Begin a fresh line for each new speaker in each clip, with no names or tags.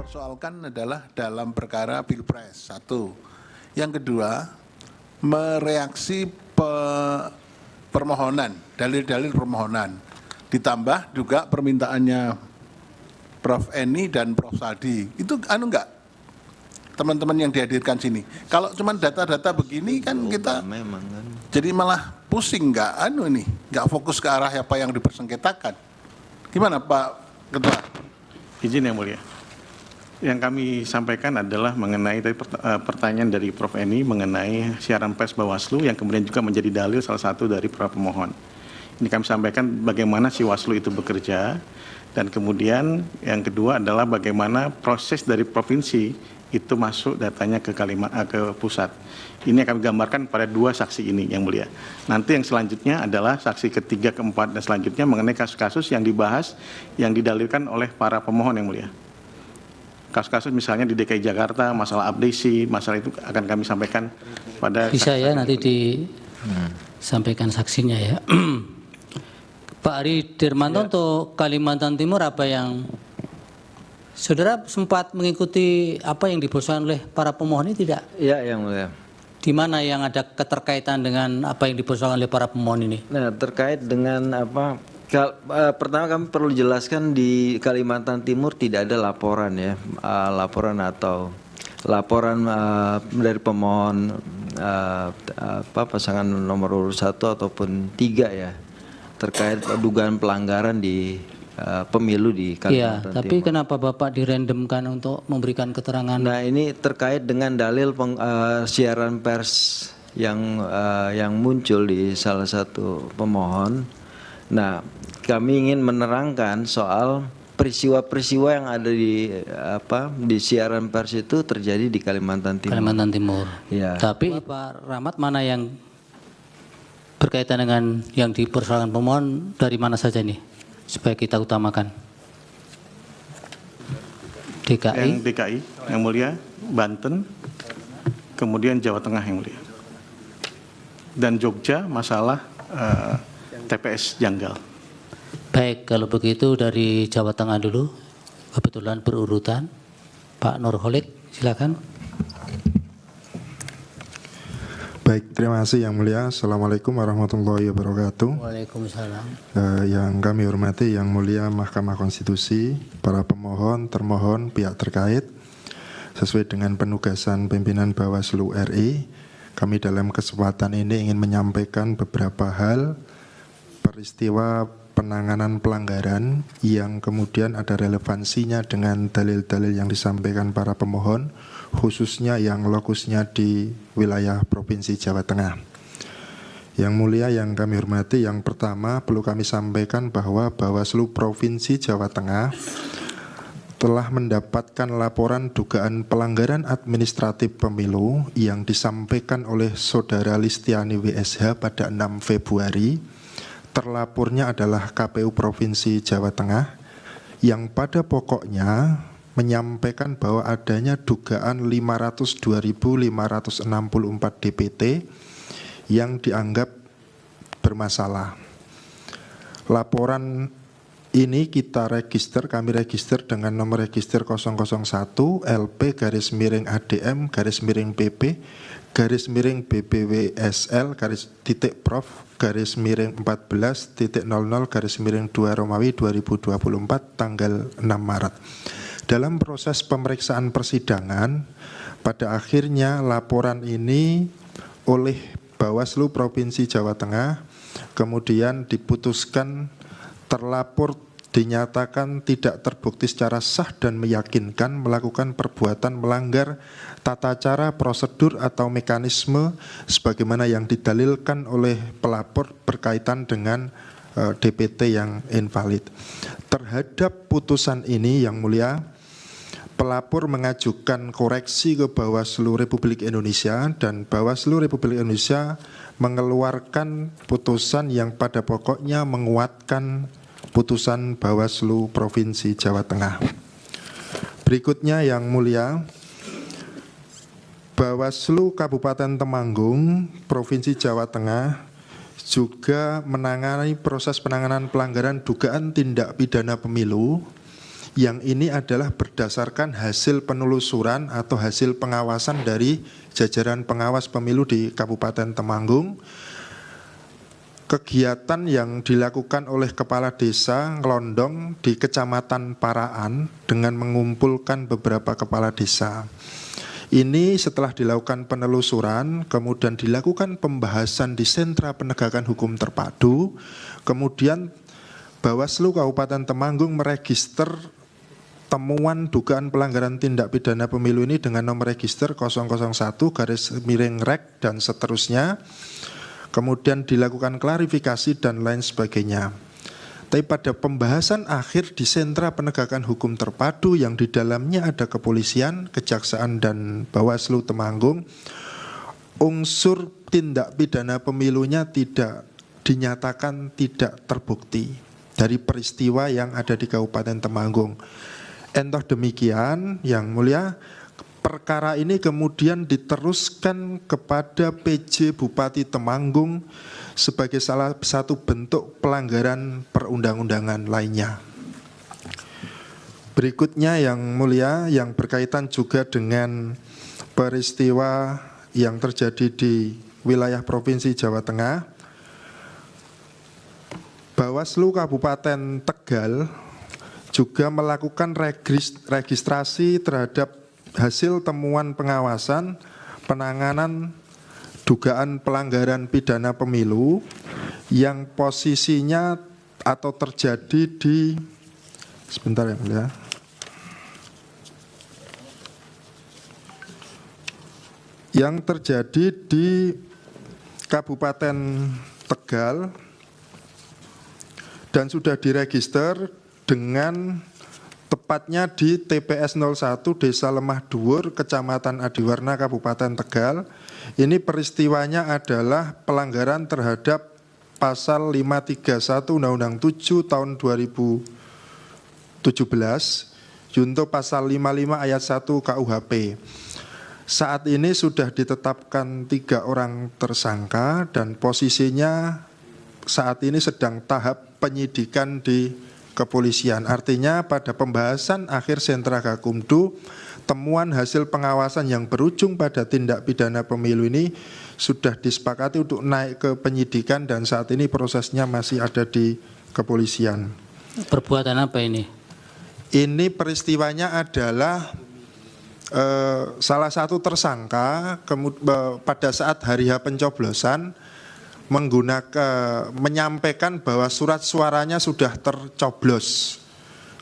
persoalkan adalah dalam perkara Pilpres, satu. Yang kedua, mereaksi permohonan, dalil-dalil permohonan. Ditambah juga permintaannya Prof. Eni dan Prof. Saldi. Itu enggak? Teman-teman yang dihadirkan sini. Kalau cuma data-data begini kan kita
memang kan.
Jadi malah pusing enggak fokus ke arah apa yang dipersengketakan. Gimana Pak Ketua?
Izin yang mulia. Yang kami sampaikan adalah mengenai tadi pertanyaan dari Prof. Eni mengenai siaran pers Bawaslu yang kemudian juga menjadi dalil salah satu dari para pemohon. Ini kami sampaikan bagaimana si Waslu itu bekerja, dan kemudian yang kedua adalah bagaimana proses dari provinsi itu masuk datanya ke pusat. Ini akan gambarkan pada dua saksi ini yang mulia. Nanti yang selanjutnya adalah saksi ketiga, keempat, dan selanjutnya mengenai kasus-kasus yang dibahas, yang didalilkan oleh para pemohon yang mulia. Kasus-kasus misalnya di DKI Jakarta, masalah abdesi, masalah itu akan kami sampaikan pada...
Bisa ya nanti disampaikan saksinya ya. Pak Ari Dirmanto, untuk Kalimantan Timur apa yang... Saudara sempat mengikuti apa yang dibocorkan oleh para pemohon ini tidak?
Iya, yang mulia.
Di mana yang ada keterkaitan dengan apa yang dibocorkan oleh para pemohon ini? Nah,
terkait dengan apa... Pertama kami perlu jelaskan di Kalimantan Timur tidak ada laporan ya, laporan dari pemohon pasangan nomor urut 1 ataupun 3 ya, terkait dugaan pelanggaran di pemilu di Kalimantan Timur.
Tapi kenapa Bapak dirandomkan untuk memberikan keterangan?
Nah, ini terkait dengan dalil siaran pers yang muncul di salah satu pemohon. Nah, kami ingin menerangkan soal peristiwa-peristiwa yang ada di siaran pers itu terjadi di Kalimantan Timur.
Kalimantan Timur. Ya. Tapi Pak Rahmat, mana yang berkaitan dengan yang dipersoalkan pemohon dari mana saja nih? Supaya kita utamakan. DKI.
Yang DKI, yang mulia, Banten, kemudian Jawa Tengah yang mulia. Dan Jogja masalah TPS janggal.
Baik, kalau begitu dari Jawa Tengah dulu, kebetulan berurutan. Pak Nurholik, silakan.
Baik, terima kasih yang mulia. Assalamualaikum warahmatullahi wabarakatuh.
Waalaikumsalam.
Yang kami hormati yang mulia Mahkamah Konstitusi, para pemohon, termohon, pihak terkait, sesuai dengan penugasan pimpinan Bawaslu RI, kami dalam kesempatan ini ingin menyampaikan beberapa hal peristiwa penanganan pelanggaran yang kemudian ada relevansinya dengan dalil-dalil yang disampaikan para pemohon, khususnya yang lokusnya di wilayah Provinsi Jawa Tengah. Yang mulia yang kami hormati, yang pertama perlu kami sampaikan bahwa Bawaslu Provinsi Jawa Tengah telah mendapatkan laporan dugaan pelanggaran administratif pemilu yang disampaikan oleh Saudara Listiani WSH pada 6 Februari. Terlapornya adalah KPU Provinsi Jawa Tengah yang pada pokoknya menyampaikan bahwa adanya dugaan 502.564 DPT yang dianggap bermasalah. Laporan ini kami register dengan nomor register 001 LP_ADM_PP _BBWSL_Prof _14.00_2 Romawi 2024 tanggal 6 Maret. Dalam proses pemeriksaan persidangan, pada akhirnya laporan ini oleh Bawaslu Provinsi Jawa Tengah kemudian diputuskan terlapor dinyatakan tidak terbukti secara sah dan meyakinkan melakukan perbuatan melanggar tata cara, prosedur atau mekanisme sebagaimana yang didalilkan oleh pelapor berkaitan dengan DPT yang invalid. Terhadap putusan ini yang mulia, pelapor mengajukan koreksi ke Bawaslu Republik Indonesia dan Bawaslu Republik Indonesia mengeluarkan putusan yang pada pokoknya menguatkan putusan Bawaslu Provinsi Jawa Tengah. Berikutnya yang mulia, Bawaslu Kabupaten Temanggung, Provinsi Jawa Tengah juga menangani proses penanganan pelanggaran dugaan tindak pidana pemilu yang ini adalah berdasarkan hasil penelusuran atau hasil pengawasan dari jajaran pengawas pemilu di Kabupaten Temanggung. Kegiatan yang dilakukan oleh Kepala Desa Ngelondong di Kecamatan Paraan dengan mengumpulkan beberapa kepala desa. Ini setelah dilakukan penelusuran, kemudian dilakukan pembahasan di sentra penegakan hukum terpadu, kemudian Bawaslu Kabupaten Temanggung meregister temuan dugaan pelanggaran tindak pidana pemilu ini dengan nomor register 001/REK dan seterusnya. Kemudian dilakukan klarifikasi dan lain sebagainya. Tapi pada pembahasan akhir di sentra penegakan hukum terpadu yang di dalamnya ada kepolisian, kejaksaan dan Bawaslu Temanggung, unsur tindak pidana pemilunya tidak dinyatakan tidak terbukti dari peristiwa yang ada di Kabupaten Temanggung. Entah demikian, Yang Mulia, perkara ini kemudian diteruskan kepada PJ Bupati Temanggung sebagai salah satu bentuk pelanggaran perundang-undangan lainnya. Berikutnya Yang Mulia, yang berkaitan juga dengan peristiwa yang terjadi di wilayah Provinsi Jawa Tengah, Bawaslu Kabupaten Tegal juga melakukan registrasi terhadap hasil temuan pengawasan penanganan dugaan pelanggaran pidana pemilu yang posisinya atau terjadi di sebentar ya Mulia. Yang terjadi di Kabupaten Tegal dan sudah diregister dengan tepatnya di TPS 01 Desa Lemah Dhuwur, Kecamatan Adiwarna, Kabupaten Tegal. Ini peristiwanya adalah pelanggaran terhadap pasal 531 Undang-Undang 7 tahun 2017, junto pasal 55 ayat 1 KUHP. Saat ini sudah ditetapkan 3 orang tersangka dan posisinya saat ini sedang tahap penyidikan di kepolisian. Artinya pada pembahasan akhir sentra Gakumdu, temuan hasil pengawasan yang berujung pada tindak pidana pemilu ini sudah disepakati untuk naik ke penyidikan dan saat ini prosesnya masih ada di kepolisian.
Perbuatan apa ini?
Ini peristiwanya adalah salah satu tersangka pada saat hari H pencoblosan menyampaikan bahwa surat suaranya sudah tercoblos.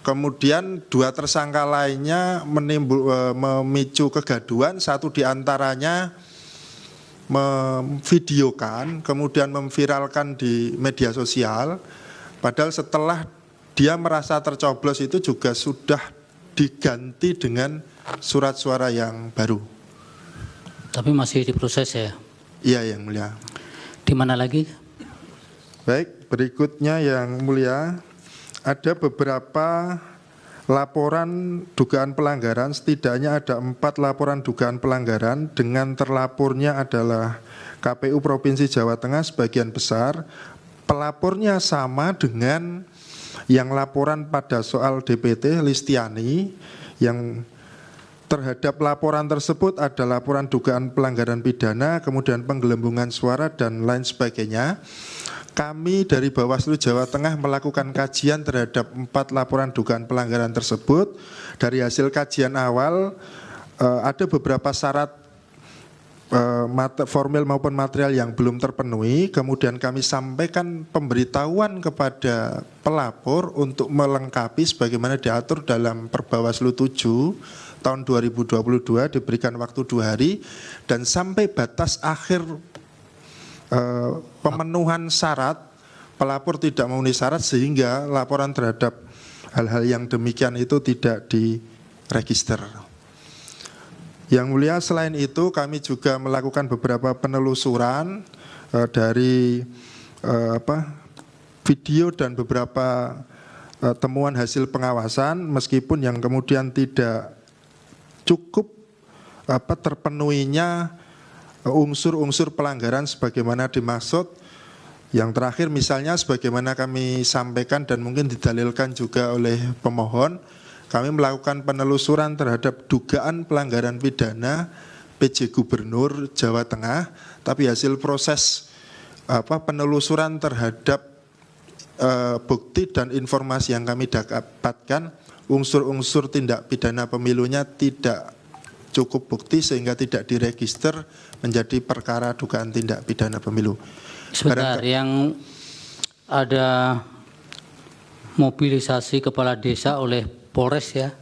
Kemudian 2 tersangka lainnya memicu kegaduhan, satu diantaranya memvideokan, kemudian memviralkan di media sosial. Padahal setelah dia merasa tercoblos itu juga sudah diganti dengan surat suara yang baru.
Tapi masih diproses ya?
Iya Yang Mulia.
Di mana lagi?
Baik, berikutnya Yang Mulia, ada beberapa laporan dugaan pelanggaran, setidaknya ada 4 laporan dugaan pelanggaran dengan terlapornya adalah KPU Provinsi Jawa Tengah sebagian besar. Pelapornya sama dengan yang laporan pada soal DPT Listiani, yang terhadap laporan tersebut ada laporan dugaan pelanggaran pidana, kemudian penggelembungan suara dan lain sebagainya. Kami dari Bawaslu Jawa Tengah melakukan kajian terhadap 4 laporan dugaan pelanggaran tersebut. Dari hasil kajian awal ada beberapa syarat formil maupun material yang belum terpenuhi. Kemudian kami sampaikan pemberitahuan kepada pelapor untuk melengkapi sebagaimana diatur dalam Perbawaslu 7 tahun 2022, diberikan waktu 2 hari dan sampai batas akhir pemenuhan syarat, pelapor tidak memenuhi syarat sehingga laporan terhadap hal-hal yang demikian itu tidak diregister. Yang Mulia, selain itu kami juga melakukan beberapa penelusuran dari video dan beberapa temuan hasil pengawasan, meskipun yang kemudian tidak cukup terpenuhinya unsur-unsur pelanggaran sebagaimana dimaksud. Yang terakhir misalnya sebagaimana kami sampaikan dan mungkin didalilkan juga oleh pemohon, kami melakukan penelusuran terhadap dugaan pelanggaran pidana PJ Gubernur Jawa Tengah, tapi hasil proses penelusuran terhadap bukti dan informasi yang kami dapatkan, unsur-unsur tindak pidana pemilunya tidak cukup bukti sehingga tidak diregister menjadi perkara dugaan tindak pidana pemilu.
Sebentar, yang ada mobilisasi kepala desa oleh Polres ya,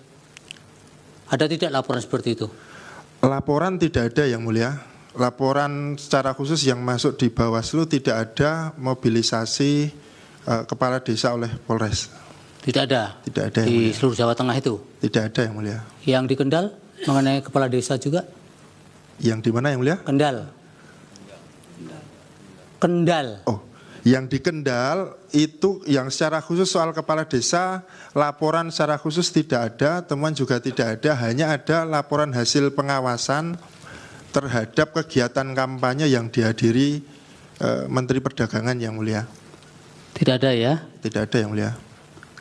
ada tidak laporan seperti itu?
Laporan tidak ada yang mulia. Laporan secara khusus yang masuk di Bawaslu tidak ada mobilisasi kepala desa oleh Polres.
Tidak ada?
Tidak ada yang
di
mulia.
Seluruh Jawa Tengah itu?
Tidak ada yang mulia.
Yang di Kendal mengenai kepala desa juga?
Yang di mana yang mulia?
Kendal. Kendal.
Oh, yang di Kendal itu yang secara khusus soal kepala desa, laporan secara khusus tidak ada, temuan juga tidak ada, hanya ada laporan hasil pengawasan terhadap kegiatan kampanye yang dihadiri Menteri Perdagangan yang mulia.
Tidak ada ya?
Tidak ada yang mulia.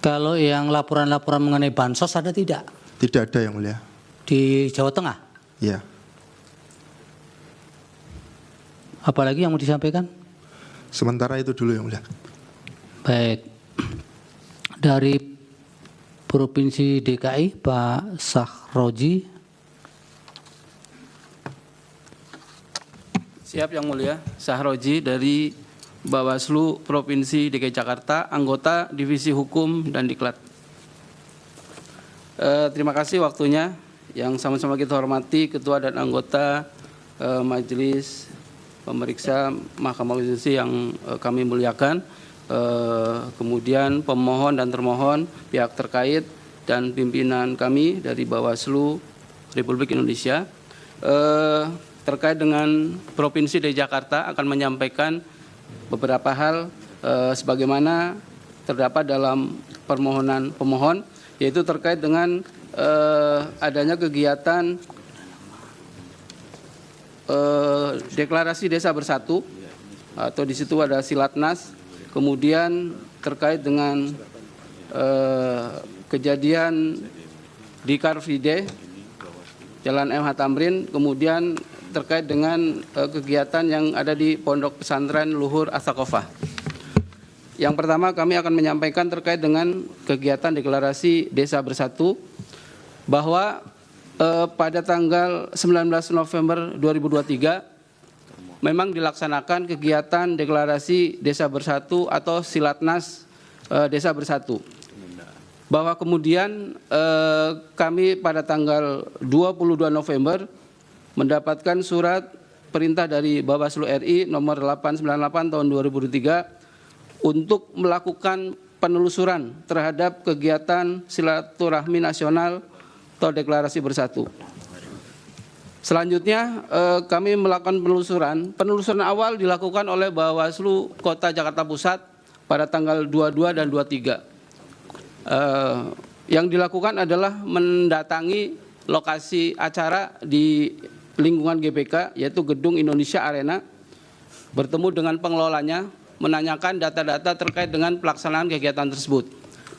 Kalau yang laporan-laporan mengenai bansos ada tidak?
Tidak ada yang mulia.
Di Jawa Tengah?
Ya.
Apalagi yang mau disampaikan?
Sementara itu dulu yang mulia.
Baik. Dari Provinsi DKI, Pak Sahroji.
Siap yang mulia, Sahroji dari Bawaslu Provinsi DKI Jakarta, anggota Divisi Hukum dan Diklat. Terima kasih waktunya yang sama-sama kita hormati Ketua dan anggota Majelis Pemeriksa Mahkamah Konstitusi yang kami muliakan, kemudian pemohon dan termohon, pihak terkait, dan pimpinan kami dari Bawaslu Republik Indonesia. Terkait dengan Provinsi DKI Jakarta akan menyampaikan beberapa hal sebagaimana terdapat dalam permohonan pemohon, yaitu terkait dengan adanya kegiatan deklarasi desa bersatu, atau di situ ada Silatnas, kemudian terkait dengan kejadian di Car Free Day Jalan MH Tamrin, kemudian terkait dengan kegiatan yang ada di Pondok Pesantren Luhur As-Saqofah. Yang pertama kami akan menyampaikan terkait dengan kegiatan deklarasi desa bersatu, bahwa pada tanggal 19 November 2023 memang dilaksanakan kegiatan deklarasi desa bersatu atau Silatnas desa bersatu. Bahwa kemudian kami pada tanggal 22 November mendapatkan surat perintah dari Bawaslu RI nomor 898 tahun 2003 untuk melakukan penelusuran terhadap kegiatan silaturahmi nasional atau deklarasi bersatu. Selanjutnya kami melakukan penelusuran. Penelusuran awal dilakukan oleh Bawaslu Kota Jakarta Pusat pada tanggal 22 dan 23. Yang dilakukan adalah mendatangi lokasi acara di lingkungan GBK, yaitu Gedung Indonesia Arena, bertemu dengan pengelolanya, menanyakan data-data terkait dengan pelaksanaan kegiatan tersebut.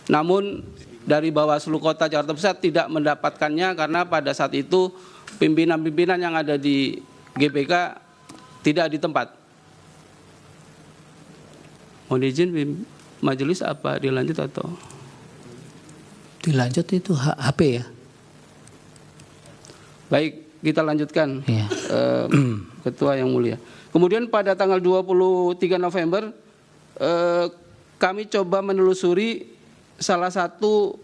Namun dari Bawaslu Kota Jakarta Pusat tidak mendapatkannya karena pada saat itu pimpinan-pimpinan yang ada di GBK tidak di tempat. Mohon izin majelis, apa dilanjut atau?
Dilanjut itu HP ya?
Baik, kita lanjutkan,
Iya.
Ketua yang mulia. Kemudian pada tanggal 23 November kami coba menelusuri salah satu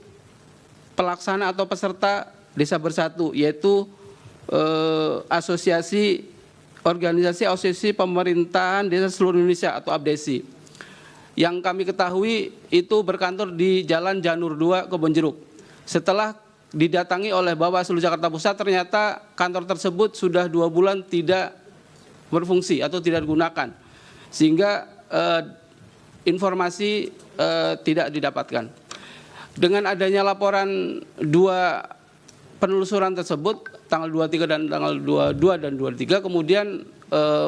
pelaksana atau peserta desa bersatu, yaitu Organisasi Pemerintahan Desa Seluruh Indonesia atau APDESI. Yang kami ketahui itu berkantor di Jalan Janur 2, Kebonjeruk. Setelah didatangi oleh Bawaslu Jakarta Pusat, ternyata kantor tersebut sudah 2 bulan tidak berfungsi atau tidak digunakan, sehingga informasi tidak didapatkan. Dengan adanya laporan 2 penelusuran tersebut, tanggal 23 dan tanggal 22 dan 23, kemudian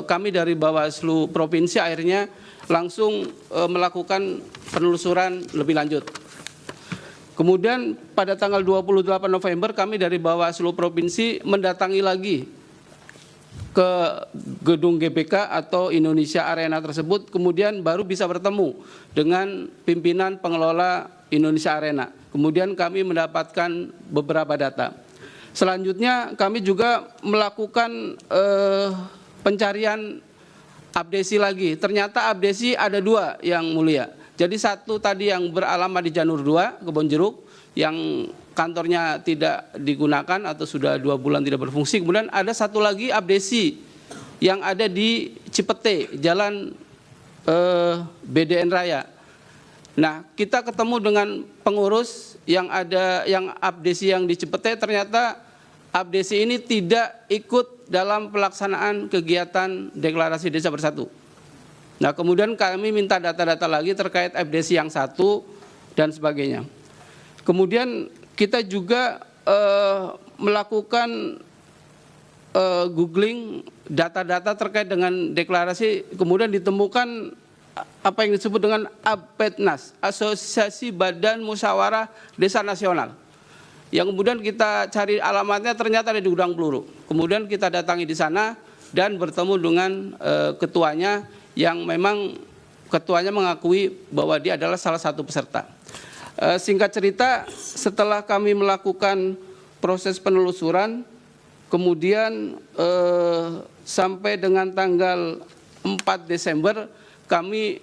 kami dari Bawaslu Provinsi akhirnya langsung melakukan penelusuran lebih lanjut. Kemudian pada tanggal 28 November kami dari Bawaslu Provinsi mendatangi lagi ke gedung GBK atau Indonesia Arena tersebut, kemudian baru bisa bertemu dengan pimpinan pengelola Indonesia Arena. Kemudian kami mendapatkan beberapa data. Selanjutnya kami juga melakukan pencarian abdesi lagi. Ternyata abdesi ada 2 yang mulia. Jadi satu tadi yang beralamat di Janur 2, Kebonjeruk, yang kantornya tidak digunakan atau sudah 2 bulan tidak berfungsi. Kemudian ada satu lagi abdesi yang ada di Cipete, Jalan BDN Raya. Nah, kita ketemu dengan pengurus yang abdesi yang di Cipete, ternyata abdesi ini tidak ikut dalam pelaksanaan kegiatan deklarasi Desa Bersatu. Nah, kemudian kami minta data-data lagi terkait abdesi yang 1 dan sebagainya. Kemudian kita juga melakukan googling data-data terkait dengan deklarasi, kemudian ditemukan apa yang disebut dengan ABPEDNAS, Asosiasi Badan Musyawarah Desa Nasional. Yang kemudian kita cari alamatnya ternyata ada di Gudang Peluru. Kemudian kita datangi di sana dan bertemu dengan ketuanya, yang memang ketuanya mengakui bahwa dia adalah salah satu peserta. Singkat cerita, setelah kami melakukan proses penelusuran, kemudian sampai dengan tanggal 4 Desember kami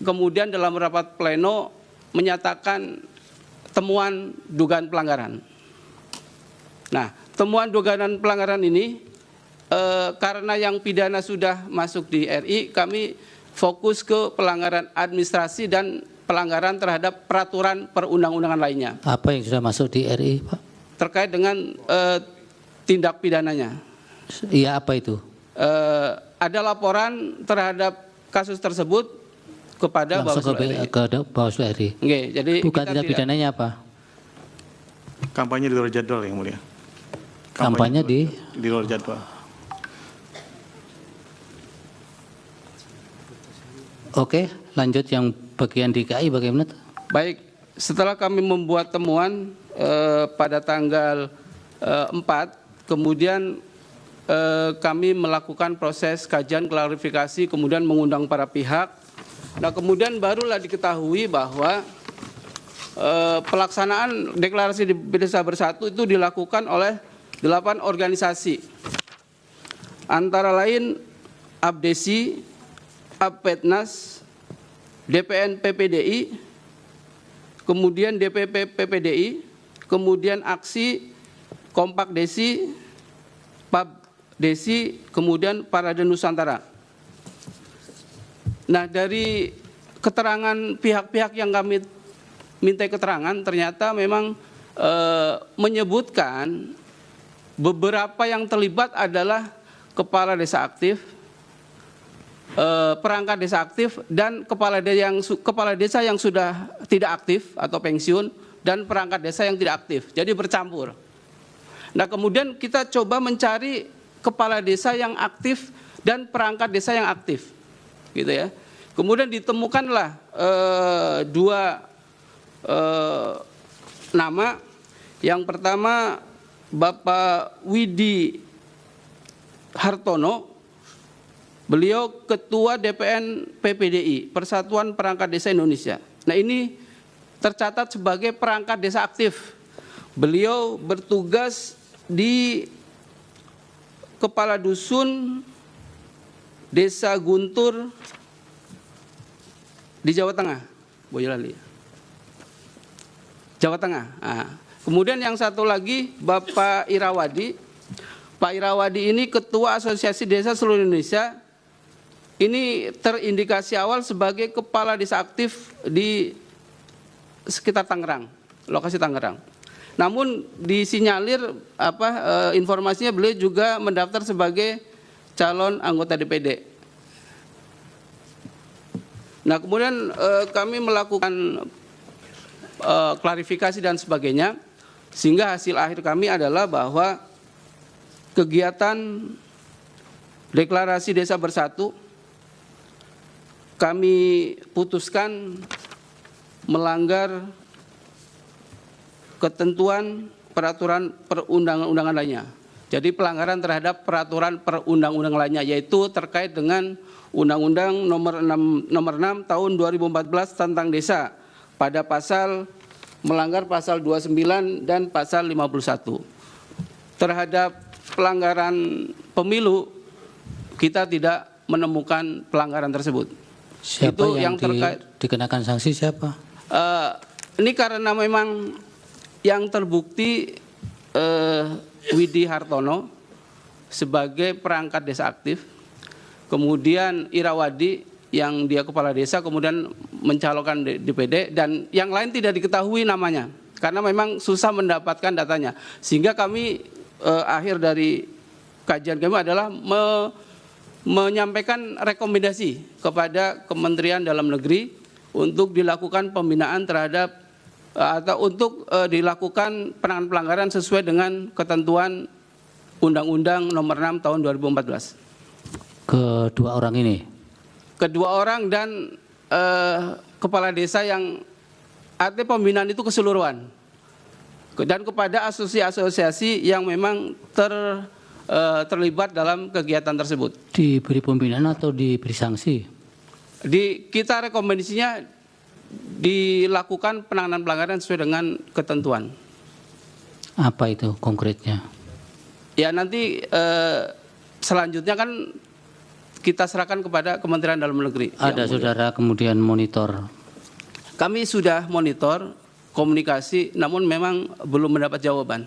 kemudian dalam rapat pleno menyatakan temuan dugaan pelanggaran. Nah, temuan dugaan pelanggaran ini karena yang pidana sudah masuk di RI, kami fokus ke pelanggaran administrasi dan pelanggaran terhadap peraturan perundang-undangan lainnya.
Apa yang sudah masuk di RI, Pak?
Terkait dengan tindak pidananya.
Iya, apa itu?
Ada laporan terhadap kasus tersebut kepada
Bawaslu RI.
Oke, jadi
bukan tindak pidananya apa?
Kampanye di luar jadwal yang mulia.
Kampanye di
luar jadwal.
Oke, lanjut yang bagian DKI bagaimana? Baik, setelah kami membuat temuan pada tanggal 4, kemudian kami melakukan proses kajian klarifikasi, kemudian mengundang para pihak. Nah, kemudian barulah diketahui bahwa pelaksanaan deklarasi di Desa Bersatu itu dilakukan oleh 8 organisasi. Antara lain ABDESI, ABPEDNAS, DPN PPDI, kemudian DPP PPDI, kemudian Aksi, Kompak Desi, PAB Desi, kemudian Parade Nusantara. Nah, dari keterangan pihak-pihak yang kami minta keterangan, ternyata memang menyebutkan beberapa yang terlibat adalah kepala desa aktif, perangkat desa aktif, dan kepala desa yang sudah tidak aktif atau pensiun, dan perangkat desa yang tidak aktif. Jadi bercampur. Nah, kemudian kita coba mencari kepala desa yang aktif dan perangkat desa yang aktif, gitu ya. Kemudian ditemukanlah 2 nama. Yang pertama Bapak Widi Hartono, beliau Ketua DPN PPDI, Persatuan Perangkat Desa Indonesia. Nah, ini tercatat sebagai perangkat desa aktif. Beliau bertugas di Kepala Dusun Desa Guntur di Jawa Tengah, Boyolali, Jawa Tengah. Nah, kemudian yang satu lagi Bapak Irawadi. Pak Irawadi ini Ketua Asosiasi Desa Seluruh Indonesia. Ini terindikasi awal sebagai kepala desa aktif di sekitar Tangerang, lokasi Tangerang. Namun disinyalir informasinya beliau juga mendaftar sebagai calon anggota DPD. Nah, kemudian kami melakukan klarifikasi dan sebagainya, sehingga hasil akhir kami adalah bahwa kegiatan deklarasi Desa Bersatu kami putuskan melanggar ketentuan peraturan perundang-undangan lainnya. Jadi pelanggaran terhadap peraturan perundang-undangan lainnya, yaitu terkait dengan Undang-Undang nomor 6 tahun 2014 tentang desa pada melanggar pasal 29 dan pasal 51. Terhadap pelanggaran pemilu, kita tidak menemukan pelanggaran tersebut.
Siapa
Itu
yang
terkait
dikenakan sanksi siapa?
Ini karena memang yang terbukti Widi Hartono sebagai perangkat desa aktif, kemudian Irawadi yang dia kepala desa kemudian mencalonkan DPD, dan yang lain tidak diketahui namanya karena memang susah mendapatkan datanya, sehingga kami akhir dari kajian kami adalah menyampaikan rekomendasi kepada Kementerian Dalam Negeri untuk dilakukan pembinaan terhadap atau untuk dilakukan penanganan pelanggaran sesuai dengan ketentuan Undang-Undang nomor 6 tahun 2014.
Kedua orang ini?
Kedua orang dan kepala desa yang artinya pembinaan itu keseluruhan. Dan kepada asosiasi-asosiasi yang memang terlibat dalam kegiatan tersebut.
Diberi pembinaan atau diberi sanksi?
Kita rekomendasinya dilakukan penanganan pelanggaran sesuai dengan ketentuan.
Apa itu konkretnya?
Ya nanti selanjutnya kan kita serahkan kepada Kementerian Dalam Negeri.
Ada saudara kemudian monitor?
Kami sudah monitor komunikasi, namun memang belum mendapat jawaban.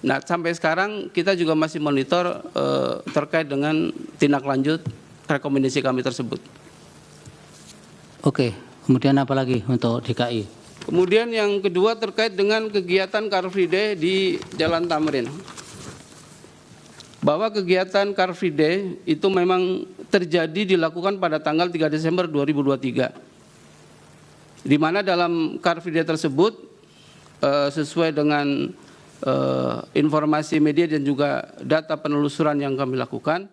Nah, sampai sekarang kita juga masih monitor terkait dengan tindak lanjut rekomendasi kami tersebut.
Oke, kemudian apa lagi untuk DKI?
Kemudian yang kedua terkait dengan kegiatan Car Free Day di Jalan Tamrin. Bahwa kegiatan Car Free Day itu memang terjadi dilakukan pada tanggal 3 Desember 2023. Di mana dalam Car Free Day tersebut sesuai dengan informasi media dan juga data penelusuran yang kami lakukan,